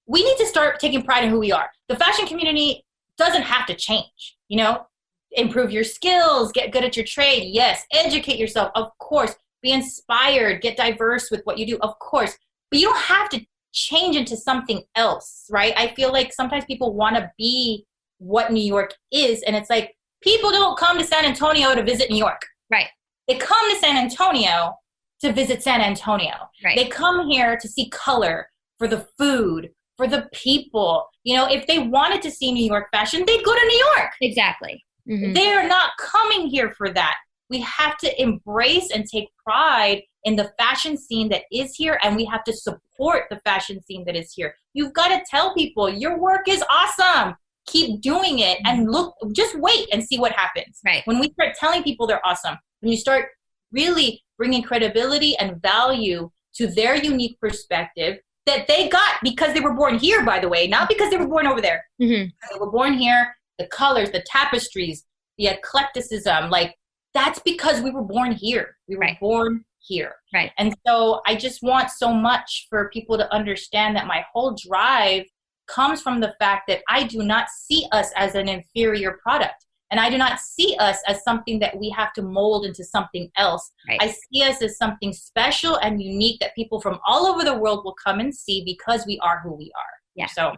we need to start taking pride in who we are. The fashion community doesn't have to change, you know, improve your skills, get good at your trade. Yes. Educate yourself. Of course. Be inspired, get diverse with what you do. Of course. But you don't have to change into something else, right? I feel like sometimes people want to be what New York is. And it's like, people don't come to San Antonio to visit New York. Right. They come to San Antonio to visit San Antonio. Right. They come here to see color, for the food, for the people. You know, if they wanted to see New York fashion, they'd go to New York. Exactly. Mm-hmm. They're not coming here for that. We have to embrace and take pride in the fashion scene that is here, and we have to support the fashion scene that is here. You've got to tell people, your work is awesome. Keep doing it, and look, just wait and see what happens. Right. When we start telling people they're awesome, when you start really bringing credibility and value to their unique perspective that they got because they were born here, by the way, not because they were born over there. Mm-hmm. They were born here, the colors, the tapestries, the eclecticism, like that's because we were born here. We were born here. Right. And so I just want so much for people to understand that my whole drive comes from the fact that I do not see us as an inferior product. And I do not see us as something that we have to mold into something else. Right. I see us as something special and unique that people from all over the world will come and see because we are who we are. Yeah. So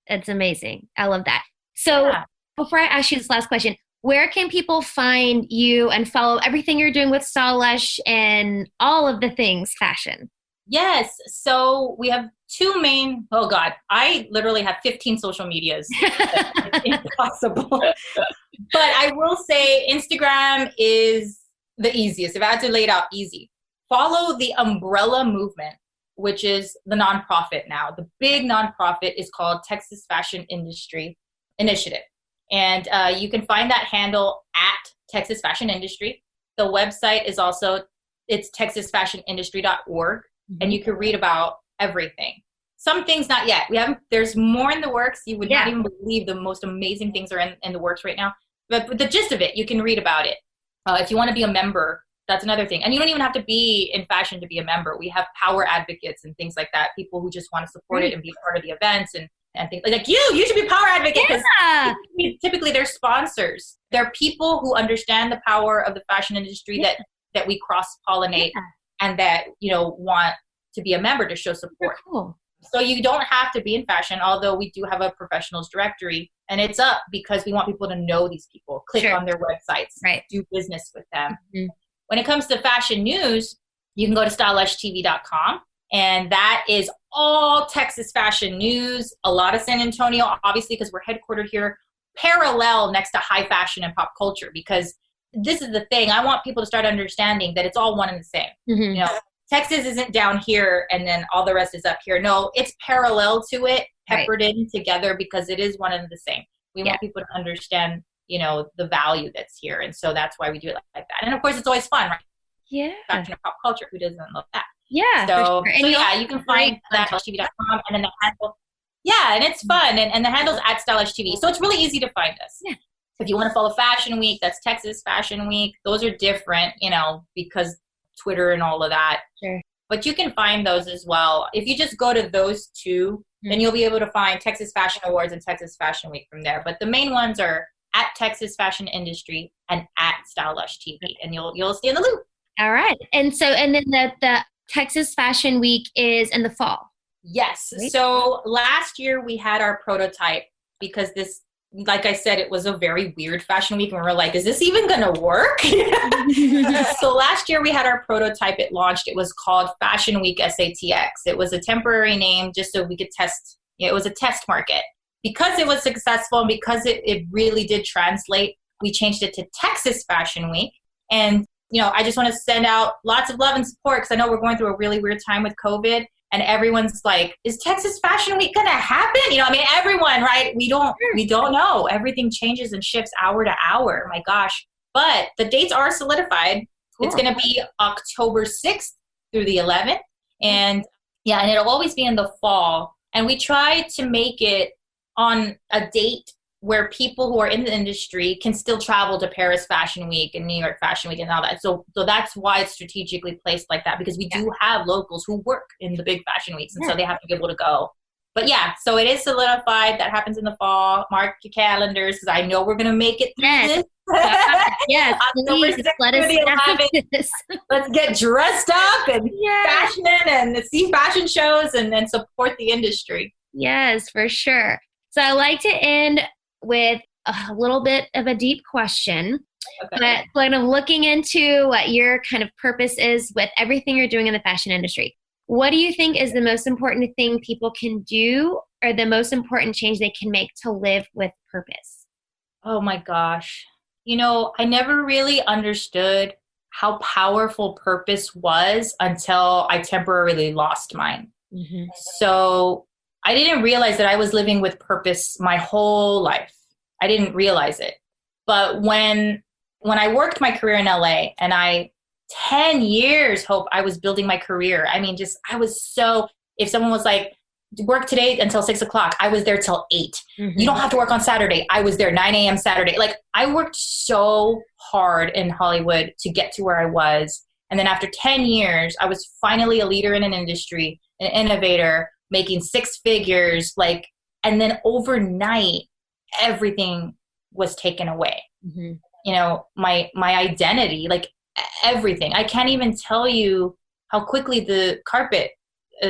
it's amazing. I love that. So before I ask you this last question, where can people find you and follow everything you're doing with Style Lush and all of the things fashion? Yes. So we have two main, I literally have 15 social medias. It's impossible. But I will say Instagram is the easiest. If I had to lay it out easy, follow the Umbrella Movement, which is the nonprofit now. The big nonprofit is called Texas Fashion Industry Initiative. And you can find that handle at Texas Fashion Industry. The website is also, it's texasfashionindustry.org. And you can read about everything. Some things not yet. There's more in the works. You would not even believe the most amazing things are in the works right now. But the gist of it, you can read about it. If you want to be a member, that's another thing. And you don't even have to be in fashion to be a member. We have power advocates and things like that. People who just want to support it and be a part of the events and things like you should be a power advocate because typically they're sponsors. They're people who understand the power of the fashion industry that we cross-pollinate and that, want to be a member to show support. Cool. So you don't have to be in fashion, although we do have a professionals directory and it's up because we want people to know these people, click on their websites, do business with them. Mm-hmm. When it comes to fashion news, you can go to stylelushtv.com and that is all Texas fashion news, a lot of San Antonio, obviously because we're headquartered here, parallel next to high fashion and pop culture because this is the thing. I want people to start understanding that it's all one and the same. Mm-hmm. Texas isn't down here and then all the rest is up here. No, it's parallel to it, peppered in together because it is one and the same. We want people to understand, the value that's here. And so that's why we do it like that. And of course, it's always fun, right? Yeah. Fashion and pop culture. Who doesn't love that? Yeah. So you can find that at tv.com and then the handle. Yeah, and it's fun. And the handle's at Style Lush TV. So it's really easy to find us. Yeah. If you want to follow Fashion Week, that's Texas Fashion Week. Those are different, because Twitter and all of that. Sure. But you can find those as well. If you just go to those two, then you'll be able to find Texas Fashion Awards and Texas Fashion Week from there. But the main ones are at Texas Fashion Industry and at Style Lush TV. And you'll stay in the loop. All right. And then the Texas Fashion Week is in the fall. Yes. Right. So last year we had our prototype because this, like I said, it was a very weird fashion week and we were like, is this even going to work? So last year we had our prototype. It launched. It was called Fashion Week SATX. It was a temporary name just so we could test. It was a test market. Because it was successful and because it really did translate, we changed it to Texas Fashion Week. And, I just want to send out lots of love and support because I know we're going through a really weird time with COVID. And everyone's like, is Texas Fashion Week going to happen? Everyone, right? We don't know. Everything changes and shifts hour to hour. My gosh. But the dates are solidified. Cool. It's going to be October 6th through the 11th. And and it'll always be in the fall. And we try to make it on a date where people who are in the industry can still travel to Paris Fashion Week and New York Fashion Week and all that. So that's why it's strategically placed like that because we do have locals who work in the big fashion weeks and so they have to be able to go. But so it is solidified. That happens in the fall. Mark your calendars because I know we're going to make it through this. Yes, please let us know. Let's get dressed up and fashion and see fashion shows and then support the industry. Yes, for sure. So I like to end with a little bit of a deep question, but kind of looking into what your kind of purpose is with everything you're doing in the fashion industry. What do you think is the most important thing people can do or the most important change they can make to live with purpose? Oh my gosh. I never really understood how powerful purpose was until I temporarily lost mine. Mm-hmm. So I didn't realize that I was living with purpose my whole life. I didn't realize it. But when I worked my career in LA and 10 years, Hope, I was building my career. I was so, if someone was like, work today until 6 o'clock. I was there till 8. Mm-hmm. You don't have to work on Saturday. I was there 9 a.m. Saturday. Like, I worked so hard in Hollywood to get to where I was. And then after 10 years, I was finally a leader in an industry, an innovator, making 6 figures. Like, and then overnight, everything was taken away. Mm-hmm. You know, my identity, like everything. I can't even tell you how quickly the carpet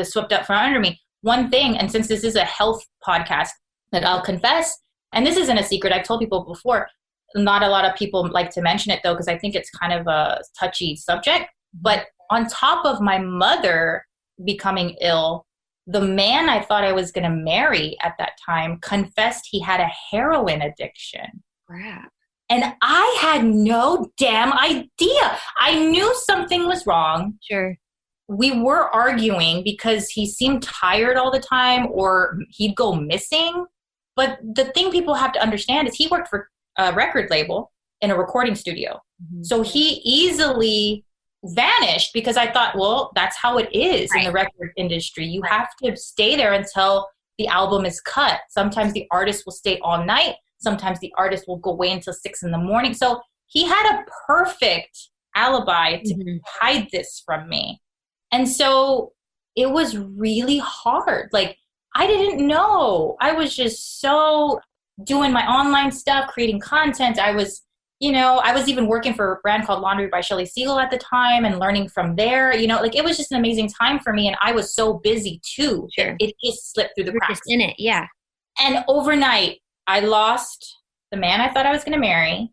swept up from under me. One thing, and since this is a health podcast, that I'll confess, and this isn't a secret, I've told people before, not a lot of people like to mention it though, because I think it's kind of a touchy subject. But on top of my mother becoming ill, the man I thought I was going to marry at that time confessed he had a heroin addiction. Crap. And I had no damn idea. I knew something was wrong. Sure. We were arguing because he seemed tired all the time, or he'd go missing. But the thing people have to understand is he worked for a record label in a recording studio. Mm-hmm. So he easily vanished because I thought, well, that's how it is in the record industry. You have to stay there until the album is cut. Sometimes the artist will stay all night. Sometimes the artist will go away until 6 a.m. So he had a perfect alibi to hide this from me. And so it was really hard. Like, I didn't know. I was just so doing my online stuff, creating content. I was even working for a brand called Laundry by Shelly Siegel at the time and learning from there. Like, it was just an amazing time for me. And I was so busy too. Sure. It just slipped through the cracks. Just in it, yeah. And overnight, I lost the man I thought I was going to marry.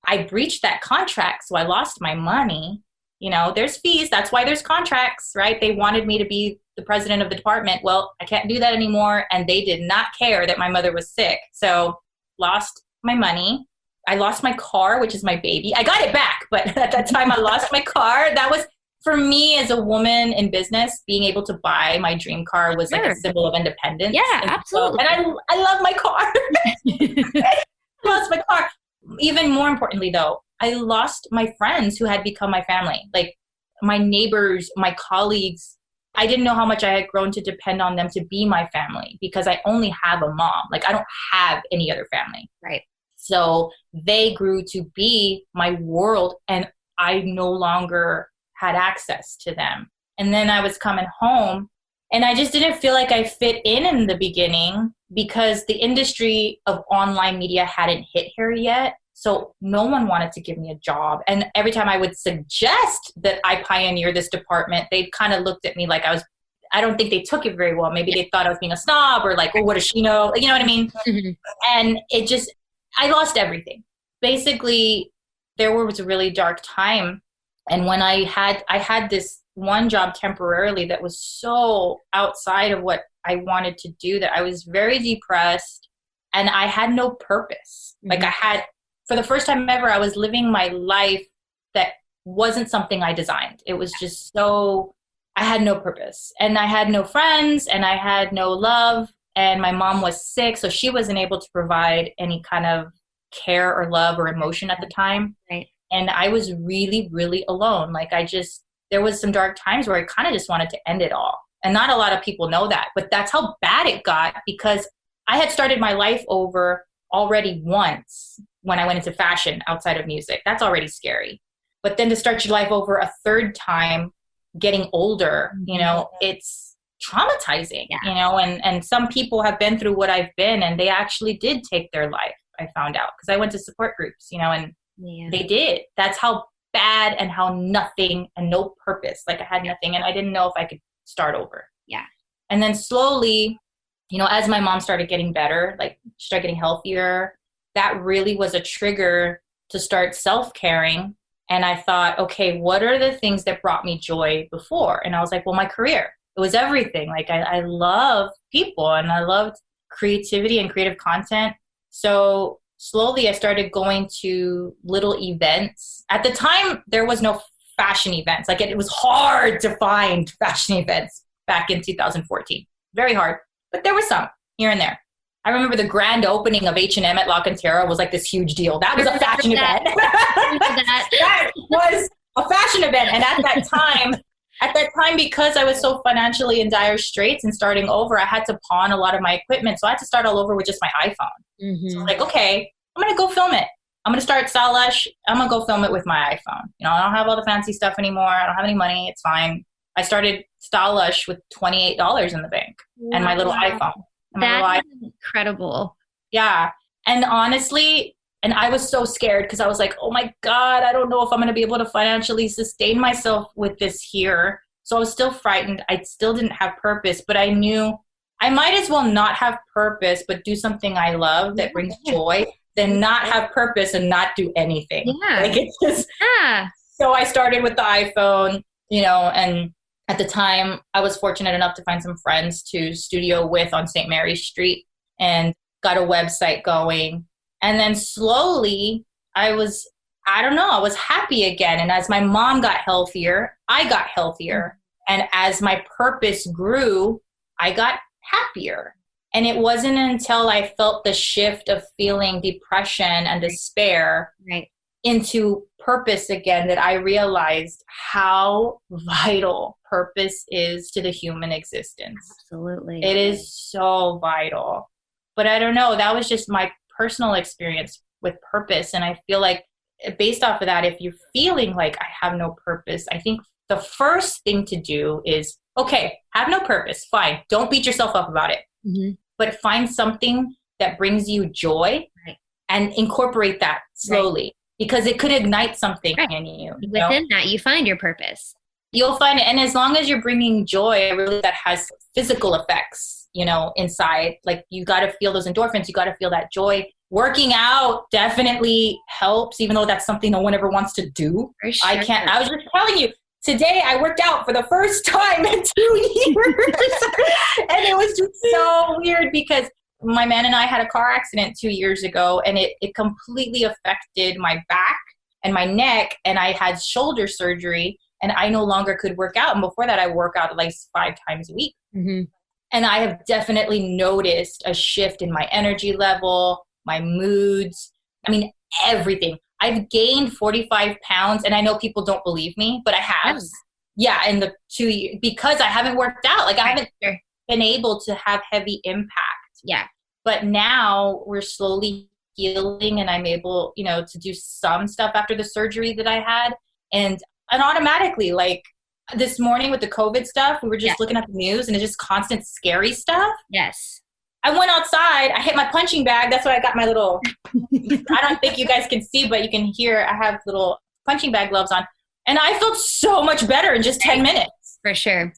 I breached that contract, so I lost my money. There's fees. That's why there's contracts, right? They wanted me to be the president of the department. Well, I can't do that anymore. And they did not care that my mother was sick. So lost my money. I lost my car, which is my baby. I got it back, but at that time I lost my car. That was, for me as a woman in business, being able to buy my dream car was like a symbol of independence. Yeah, absolutely. And I love my car. I lost my car. Even more importantly, though, I lost my friends who had become my family, like my neighbors, my colleagues. I didn't know how much I had grown to depend on them to be my family because I only have a mom. Like, I don't have any other family. Right. So they grew to be my world, and I no longer had access to them. And then I was coming home, and I just didn't feel like I fit in the beginning because the industry of online media hadn't hit here yet. So no one wanted to give me a job. And every time I would suggest that I pioneer this department, they kind of looked at me like I don't think they took it very well. Maybe they thought I was being a snob or like, oh, what does she know? You know what I mean? Mm-hmm. And I lost everything. Basically, there was a really dark time. And when I had this one job temporarily that was so outside of what I wanted to do that I was very depressed and I had no purpose. Mm-hmm. Like, for the first time ever, I was living my life that wasn't something I designed. It was just I had no purpose and I had no friends and I had no love, and my mom was sick. So she wasn't able to provide any kind of care or love or emotion at the time. Right. And I was really, really alone. Like, there was some dark times where I kind of just wanted to end it all. And not a lot of people know that, but that's how bad it got because I had started my life over already once when I went into fashion outside of music. That's already scary. But then to start your life over a third time, getting older, it's traumatizing, and some people have been through what I've been and they actually did take their life. I found out because I went to support groups, and they did. That's how bad and how nothing and no purpose. Like, I had nothing and I didn't know if I could start over. Yeah. And then slowly, as my mom started getting better, like started getting healthier, that really was a trigger to start self-caring. And I thought, okay, what are the things that brought me joy before? And I was like, well, my career. It was everything. Like, I love people and I loved creativity and creative content. So slowly I started going to little events. At the time, there was no fashion events. Like, it was hard to find fashion events back in 2014. Very hard. But there was some here and there. I remember the grand opening of H&M at La Cantera was like this huge deal. That was a fashion event. That was a fashion event. And at that time, At that time, because I was so financially in dire straits and starting over, I had to pawn a lot of my equipment. So I had to start all over with just my iPhone. Mm-hmm. So I was like, okay, I'm going to go film it. I'm going to start Style Lush. I'm going to go film it with my iPhone. I don't have all the fancy stuff anymore. I don't have any money. It's fine. I started Style Lush with $28 in the bank and my little iPhone. That's incredible. Yeah. And honestly, and I was so scared because I was like, oh my God, I don't know if I'm going to be able to financially sustain myself with this here. So I was still frightened. I still didn't have purpose, but I knew I might as well not have purpose, but do something I love that brings joy than not have purpose and not do anything. Yeah. Like it's just, So I started with the iPhone, and at the time I was fortunate enough to find some friends to studio with on St. Mary's Street and got a website going. And then slowly I was happy again. And as my mom got healthier, I got healthier. And as my purpose grew, I got happier. And it wasn't until I felt the shift of feeling depression and despair into purpose again that I realized how vital purpose is to the human existence. Absolutely. It is so vital. But I don't know, that was just my personal experience with purpose. And I feel like based off of that, if you're feeling like I have no purpose, I think the first thing to do is, okay, have no purpose, fine. Don't beat yourself up about it. Mm-hmm. But find something that brings you joy and incorporate that slowly because it could ignite something in you. Within that, you find your purpose. You'll find it. And as long as you're bringing joy, really that has physical effects, inside. Like you got to feel those endorphins. You got to feel that joy. Working out definitely helps, even though that's something no one ever wants to do. For sure. I was just telling you, today I worked out for the first time in 2 years. And it was just so weird because my man and I had a car accident 2 years ago and it completely affected my back and my neck. And I had shoulder surgery and I no longer could work out. And before that, I work out at least 5 times a week. Mm-hmm. And I have definitely noticed a shift in my energy level, my moods. I mean, everything. I've gained 45 pounds and I know people don't believe me, but I have. Yeah, in the 2 years because I haven't worked out. Like I haven't been able to have heavy impact. Yeah. But now we're slowly healing and I'm able, to do some stuff after the surgery that I had. And automatically, like this morning with the COVID stuff, we were just looking at the news and it's just constant scary stuff. Yes. I went outside. I hit my punching bag. That's why I got my little, I don't think you guys can see, but you can hear I have little punching bag gloves on. And I felt so much better in just 10 minutes. For sure. 10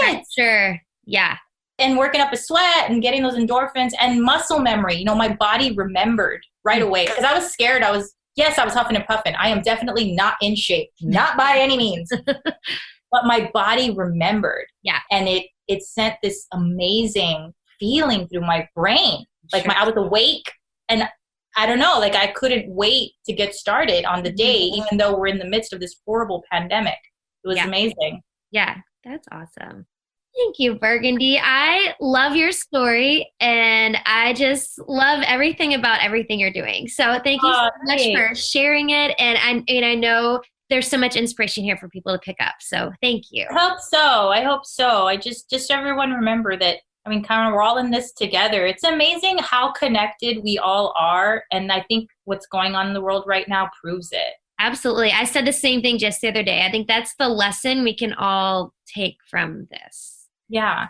minutes. For sure. Yeah. And working up a sweat and getting those endorphins and muscle memory. My body remembered right away because I was scared. I was huffing and puffing. I am definitely not in shape, not by any means. But my body remembered. Yeah. And it sent this amazing feeling through my brain. Like I was awake and I don't know, like I couldn't wait to get started on the day, even though we're in the midst of this horrible pandemic. It was amazing. Yeah, that's awesome. Thank you, Burgundy. I love your story and I just love everything about everything you're doing. So thank you so much for sharing it. And I know there's so much inspiration here for people to pick up. So thank you. I hope so. I just everyone remember that. Kind of we're all in this together. It's amazing how connected we all are. And I think what's going on in the world right now proves it. Absolutely. I said the same thing just the other day. I think that's the lesson we can all take from this. Yeah.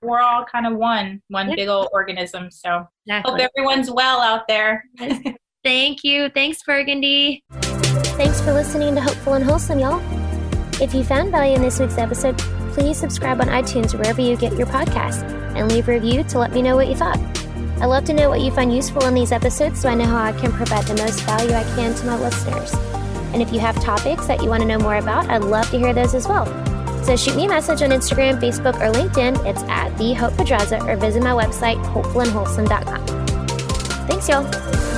We're all kind of one big old organism. So Hope everyone's well out there. Thank you. Thanks, Burgundy. Thanks for listening to Hopeful and Wholesome, y'all. If you found value in this week's episode, please subscribe on iTunes or wherever you get your podcasts and leave a review to let me know what you thought. I love to know what you find useful in these episodes so I know how I can provide the most value I can to my listeners. And if you have topics that you want to know more about, I'd love to hear those as well. So shoot me a message on Instagram, Facebook, or LinkedIn. It's @TheHopePedraza or visit my website, hopefulandwholesome.com. Thanks, y'all.